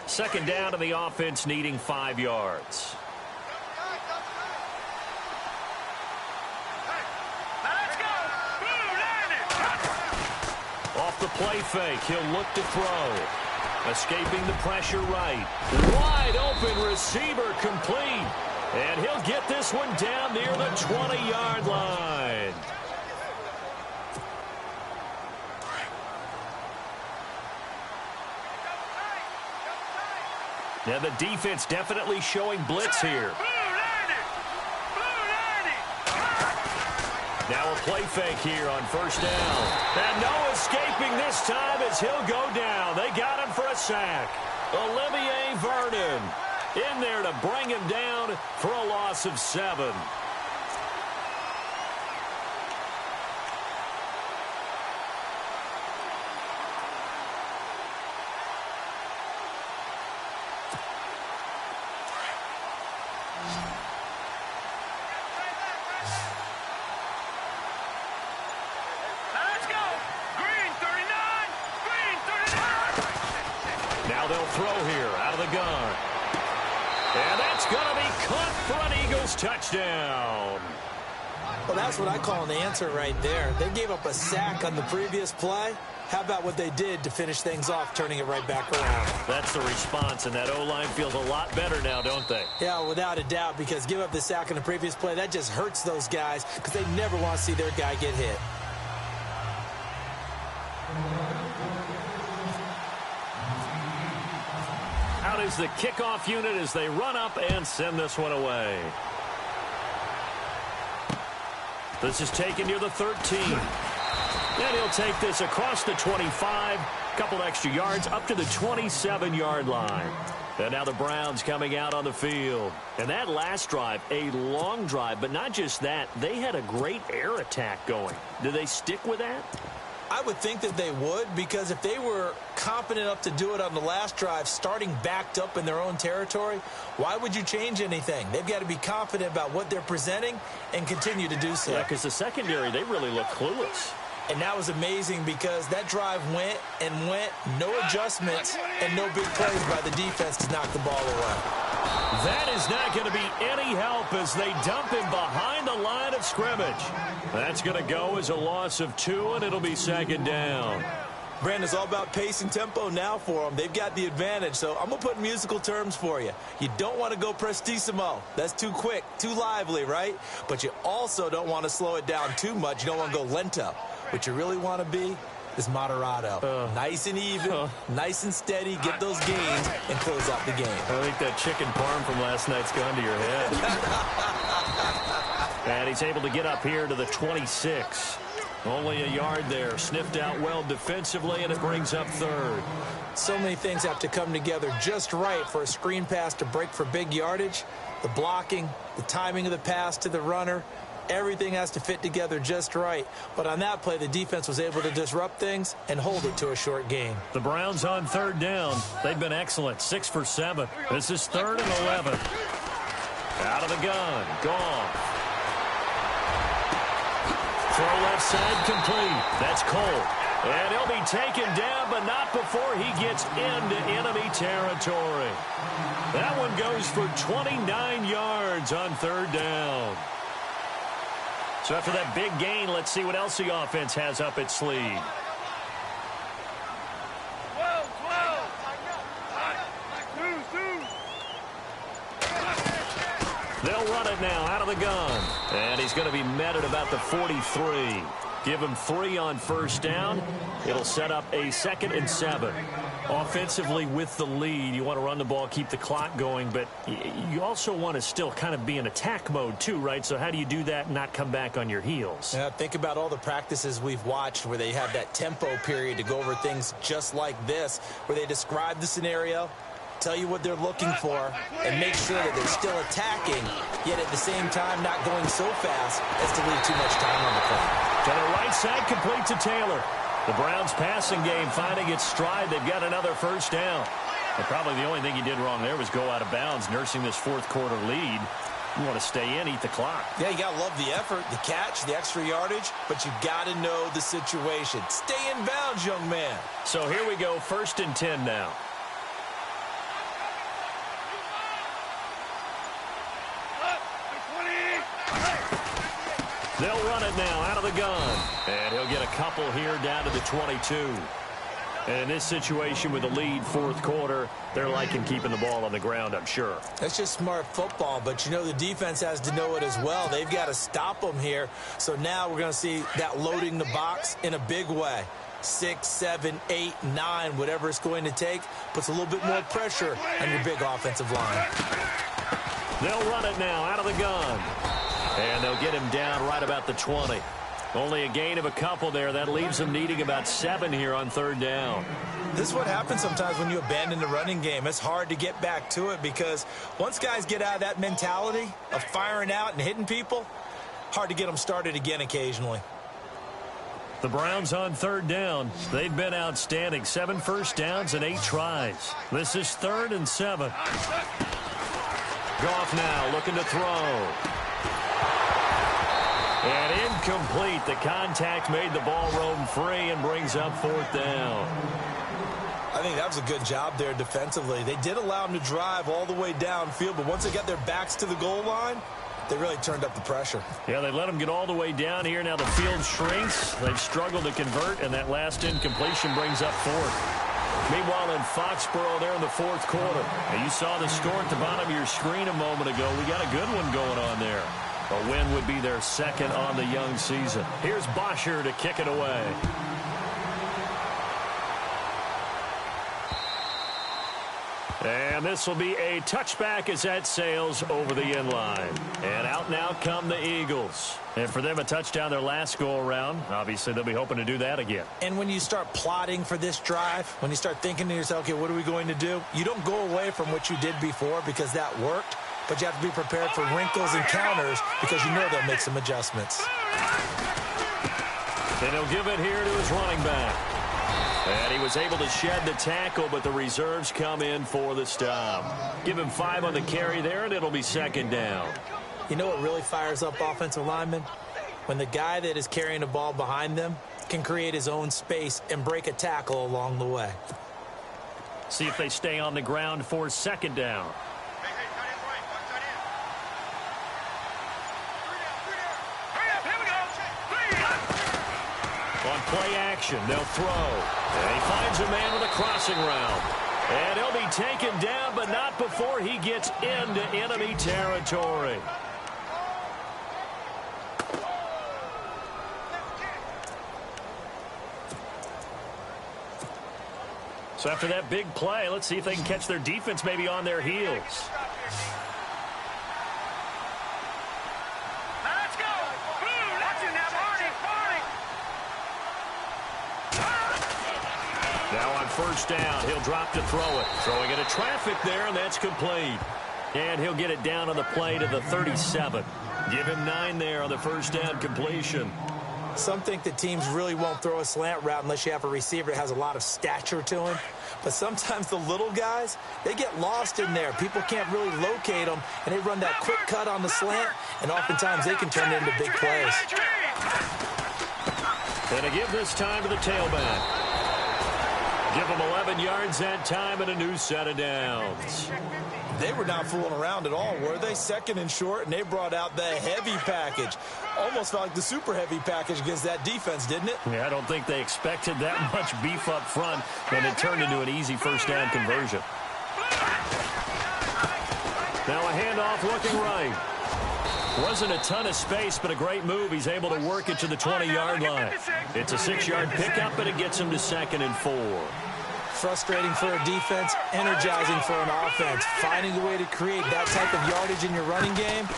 Second down, and the offense needing 5 yards. Off the play fake, he'll look to throw. Escaping the pressure right. Wide open receiver complete. And he'll get this one down near the 20-yard line. Now the defense definitely showing blitz here. Now a play fake here on first down. And no escaping this time as he'll go down. They got him for a sack. Olivier Vernon in there to bring him down for a loss of 7. Let's go. Green 39. Green 39. Now they'll throw here out of the gun. And that's going to be caught for an Eagles touchdown. Well, that's what I call an answer right there. They gave up a sack on the previous play. How about what they did to finish things off, turning it right back around? That's the response, and that O-line feels a lot better now, don't they? Yeah, without a doubt, because give up the sack on the previous play, that just hurts those guys because they never want to see their guy get hit. Out is the kickoff unit as they run up and send this one away. This is taken near the 13. And he'll take this across the 25, couple extra yards up to the 27-yard line. And now the Browns coming out on the field. And that last drive, a long drive, but not just that, they had a great air attack going. Do they stick with that? I would think that they would, because if they were competent enough to do it on the last drive, starting backed up in their own territory, why would you change anything? They've got to be confident about what they're presenting and continue to do so. Yeah, because the secondary, they really look clueless. And that was amazing because that drive went and went, no adjustments, and no big plays by the defense to knock the ball away. That is not going to be any help as they dump him behind the line of scrimmage. That's going to go as a loss of 2, and it'll be second down. Brandon, it's all about pace and tempo now for them. They've got the advantage, so I'm going to put musical terms for you. You don't want to go prestissimo. That's too quick, too lively, right? But you also don't want to slow it down too much. You don't want to go lento. What you really want to be is moderato. Nice and even, nice and steady, get those gains, and close out the game. I think that chicken parm from last night's gone to your head. And he's able to get up here to the 26. Only a yard there. Sniffed out well defensively, and it brings up 3rd. So many things have to come together just right for a screen pass to break for big yardage. The blocking, the timing of the pass to the runner, everything has to fit together just right. But on that play, the defense was able to disrupt things and hold it to a short game. The Browns on 3rd down. They've been excellent. 6 for 7. This is 3rd and 11. Out of the gun. Gone. Throw left side complete. That's Cole. And he'll be taken down, but not before he gets into enemy territory. That one goes for 29 yards on 3rd down. So after that big gain, let's see what else the offense has up its sleeve. 12. 2. They'll run it now out of the gun. And he's going to be met at about the 43. Give him 3 on first down. It'll set up a 2nd and 7. Offensively with the lead, you want to run the ball, keep the clock going, but you also want to still kind of be in attack mode too, right? So how do you do that and not come back on your heels? Yeah, think about all the practices we've watched where they have that tempo period to go over things just like this, where they describe the scenario, tell you what they're looking for, and make sure that they're still attacking, yet at the same time not going so fast as to leave too much time on the clock. To the right side, complete to Taylor. The Browns passing game finding its stride. They've got another first down. And probably the only thing he did wrong there was go out of bounds, nursing this 4th quarter lead. You want to stay in, eat the clock. Yeah, you got to love the effort, the catch, the extra yardage, but you got to know the situation. Stay in bounds, young man. So here we go, 1st and 10 now. They'll run it now out of the gun. And he'll get a couple here down to the 22. And in this situation with the lead 4th quarter, they're liking keeping the ball on the ground, I'm sure. That's just smart football, but you know the defense has to know it as well. They've got to stop them here. So now we're going to see that loading the box in a big way. 6, 7, 8, 9, whatever it's going to take, puts a little bit more pressure on your big offensive line. They'll run it now out of the gun. And they'll get him down right about the 20. Only a gain of a couple there. That leaves them needing about 7 here on 3rd down. This is what happens sometimes when you abandon the running game. It's hard to get back to it because once guys get out of that mentality of firing out and hitting people, hard to get them started again occasionally. The Browns on 3rd down. They've been outstanding. 7 first downs and 8 tries. This is 3rd and 7. Goff now looking to throw. And incomplete. The contact made the ball roam free and brings up 4th down. I think that was a good job there defensively. They did allow them to drive all the way downfield, but once they got their backs to the goal line, they really turned up the pressure. Yeah, they let them get all the way down here. Now the field shrinks. They've struggled to convert, and that last incompletion brings up 4th. Meanwhile, in Foxborough there in the 4th quarter. Now, you saw the score at the bottom of your screen a moment ago. We got a good one going on there. A win would be their 2nd on the young season. Here's Bosher to kick it away. And this will be a touchback as that sails over the end line. And out now come the Eagles. And for them, a touchdown their last go-around. Obviously, they'll be hoping to do that again. And when you start plotting for this drive, when you start thinking to yourself, okay, what are we going to do? You don't go away from what you did before because that worked. But you have to be prepared for wrinkles and counters because you know they'll make some adjustments. And he'll give it here to his running back. And he was able to shed the tackle, but the reserves come in for the stop. Give him 5 on the carry there, and it'll be 2nd down. You know what really fires up offensive linemen? When the guy that is carrying the ball behind them can create his own space and break a tackle along the way. See if they stay on the ground for 2nd down. On play action, they'll throw. And he finds a man with a crossing route. And he'll be taken down, but not before he gets into enemy territory. So after that big play, let's see if they can catch their defense maybe on their heels. Now on 1st down, he'll drop to throw it. Throwing into traffic there, and that's complete. And he'll get it down on the play to the 37. Give him 9 there on the 1st down completion. Some think that teams really won't throw a slant route unless you have a receiver that has a lot of stature to him. But sometimes the little guys, they get lost in there. People can't really locate them, and they run that quick cut on the slant, and oftentimes they can turn it into big plays. And to give this time to the tailback. Give them 11 yards that time and a new set of downs. They were not fooling around at all, were they? 2nd and short, and they brought out the heavy package. Almost felt like the super heavy package against that defense, didn't it? Yeah, I don't think they expected that much beef up front, and it turned into an easy 1st down conversion. Now a handoff looking right. Wasn't a ton of space, but a great move. He's able to work it to the 20-yard line. It's a 6-yard pickup, and it gets him to 2nd and 4. Frustrating for a defense, energizing for an offense. Finding a way to create that type of yardage in your running game,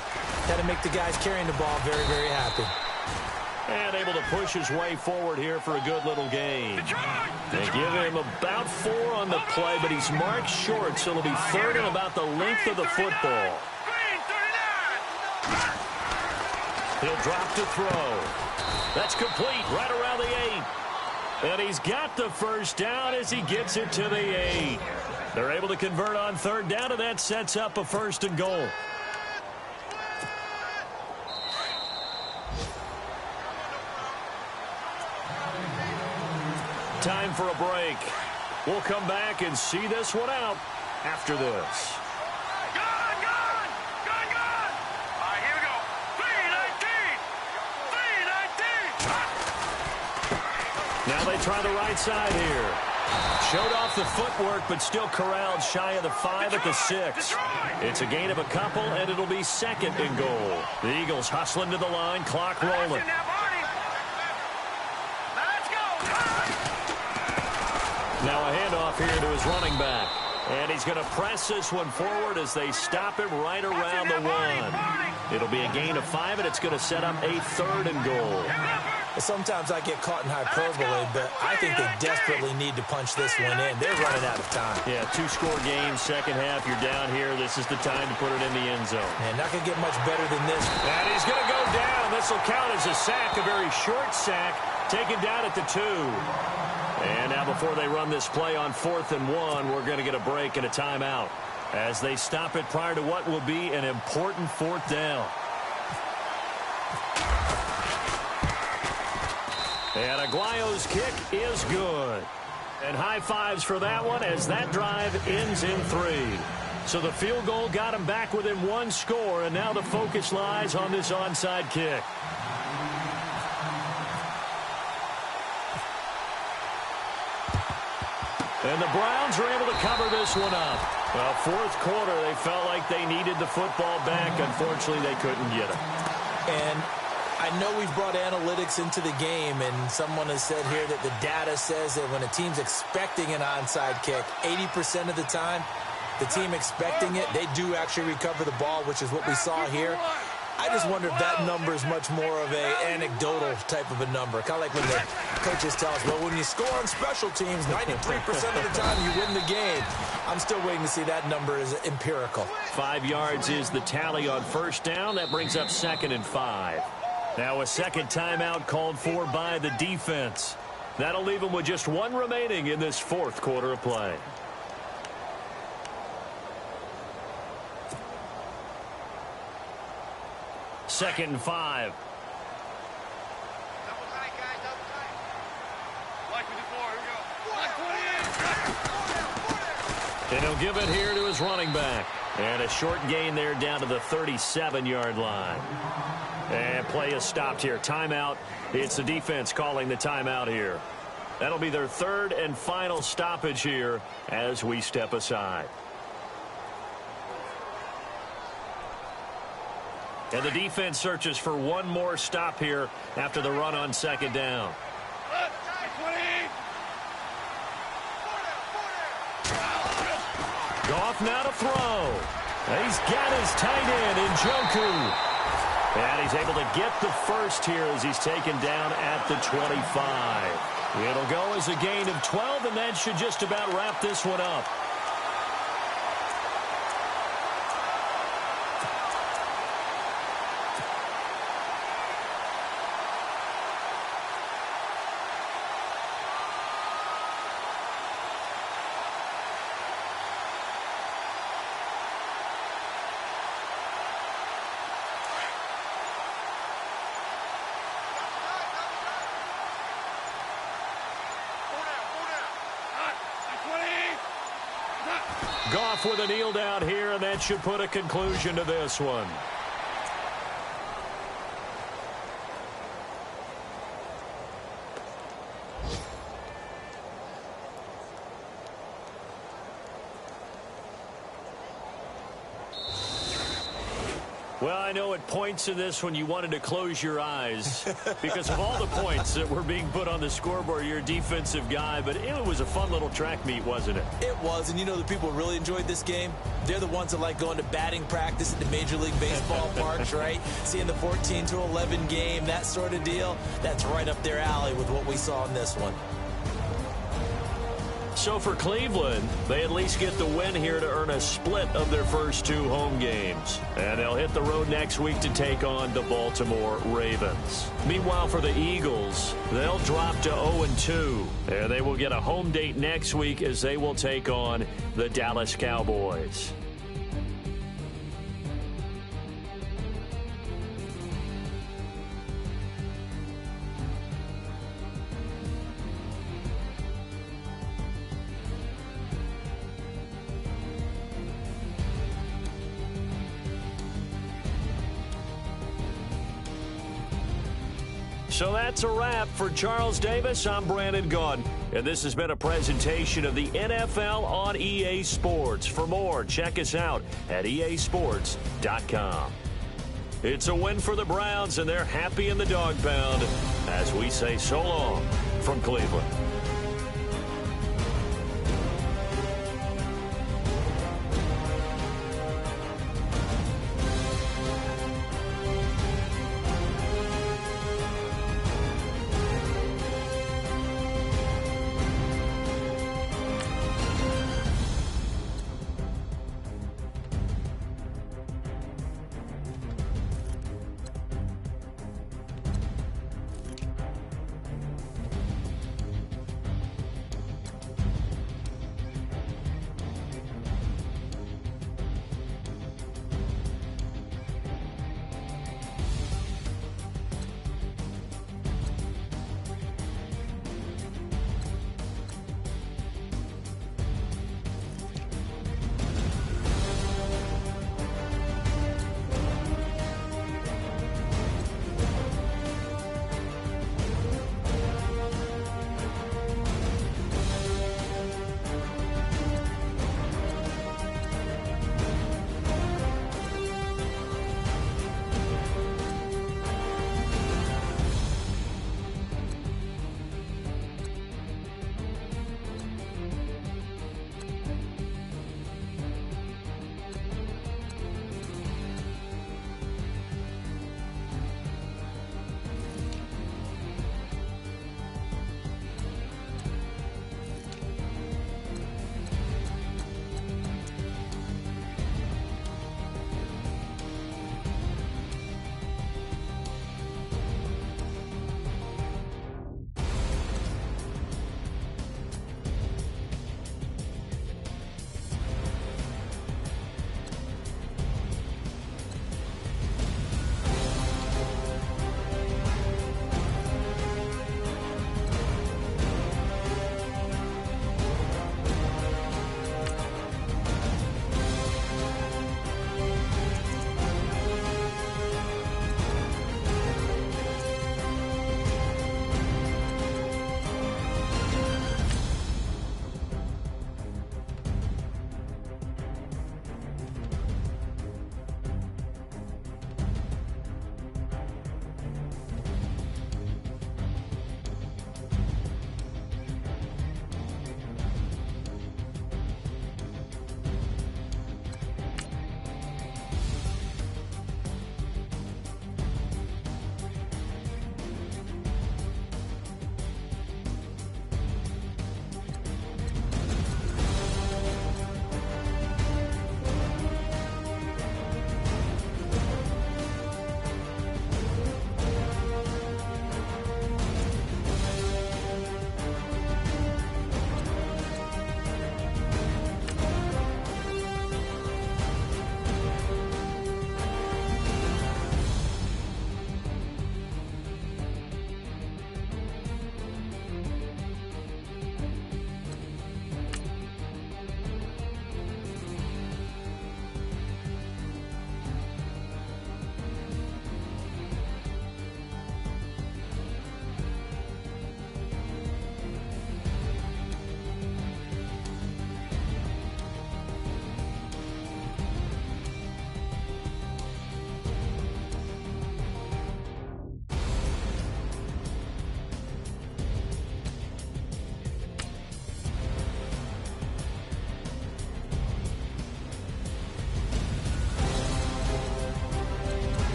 that'll make the guys carrying the ball very, very happy. And able to push his way forward here for a good little gain. They give him about 4 on the play, but he's marked short, so it'll be 3rd and about the length of the football. He'll drop to throw. That's complete right around the 8. And he's got the 1st down as he gets it to the 8. They're able to convert on 3rd down, and that sets up a 1st and goal. Time for a break. We'll come back and see this one out after this. Now they try the right side here. Showed off the footwork, but still corralled shy of the 5 at the 6. It's a gain of a couple, and it'll be 2nd and goal. The Eagles hustling to the line, clock rolling. Now a handoff here to his running back. And he's going to press this one forward as they stop him right around the 1. It'll be a gain of 5, and it's going to set up a 3rd and goal. Sometimes I get caught in hyperbole, but I think they desperately need to punch this one in. They're running out of time. Yeah, two-score game, second half, you're down here. This is the time to put it in the end zone. And not going to get much better than this. And he's going to go down. This will count as a sack, a very short sack, taken down at the 2. And now before they run this play on 4th and 1, we're going to get a break and a timeout as they stop it prior to what will be an important 4th down. And Aguayo's kick is good. And high fives for that one as that drive ends in 3. So the field goal got him back within 1 score, and now the focus lies on this onside kick. And the Browns are able to cover this one up. Well, 4th quarter, they felt like they needed the football back. Unfortunately, they couldn't get it. And I know we've brought analytics into the game, and someone has said here that the data says that when a team's expecting an onside kick, 80% of the time, the team expecting it, they do actually recover the ball, which is what we saw here. I just wonder if that number is much more of an anecdotal type of a number. Kind of like when the coaches tell us, well, when you score on special teams, 93% of the time you win the game. I'm still waiting to see that number is empirical. 5 yards is the tally on 1st down. That brings up 2nd and 5. Now a second timeout called for by the defense. That'll leave them with just 1 remaining in this 4th quarter of play. Second and 5. Double tight, guys, double tight. Like we did before, here we go. And he'll give it here to his running back. And a short gain there down to the 37-yard line. And play is stopped here. Timeout. It's the defense calling the timeout here. That'll be their 3rd and final stoppage here as we step aside. And the defense searches for 1 more stop here after the run on 2nd down. Goff now to throw. He's got his tight end in Njoku. And he's able to get the first here as he's taken down at the 25. It'll go as a gain of 12, and that should just about wrap this one up. Goff with a kneel down here, and that should put a conclusion to this one. Well, I know at points in this one you wanted to close your eyes because of all the points that were being put on the scoreboard. You're a defensive guy, but it was a fun little track meet, wasn't it? It was, and you know the people who really enjoyed this game? They're the ones that like going to batting practice at the Major League Baseball parks, right? Seeing the 14-11 game, that sort of deal. That's right up their alley with what we saw in this one. So for Cleveland, they at least get the win here to earn a split of their first 2 home games. And they'll hit the road next week to take on the Baltimore Ravens. Meanwhile, for the Eagles, they'll drop to 0-2. And they will get a home date next week as they will take on the Dallas Cowboys. So that's a wrap. For Charles Davis, I'm Brandon Gaudin. And this has been a presentation of the NFL on EA Sports. For more, check us out at easports.com. It's a win for the Browns, and they're happy in the dog pound as we say so long from Cleveland.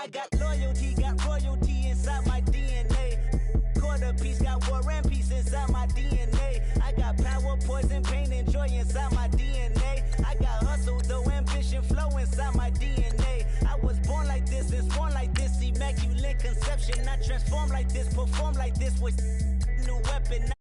got loyalty, got royalty inside my DNA. Quarter piece, got war and peace inside my DNA. I got power, poison, pain, and joy inside my DNA. I got hustle, though, ambition, flow inside my DNA. I was born like this and born like this, immaculate conception. I transform like this, perform like this with new weapon.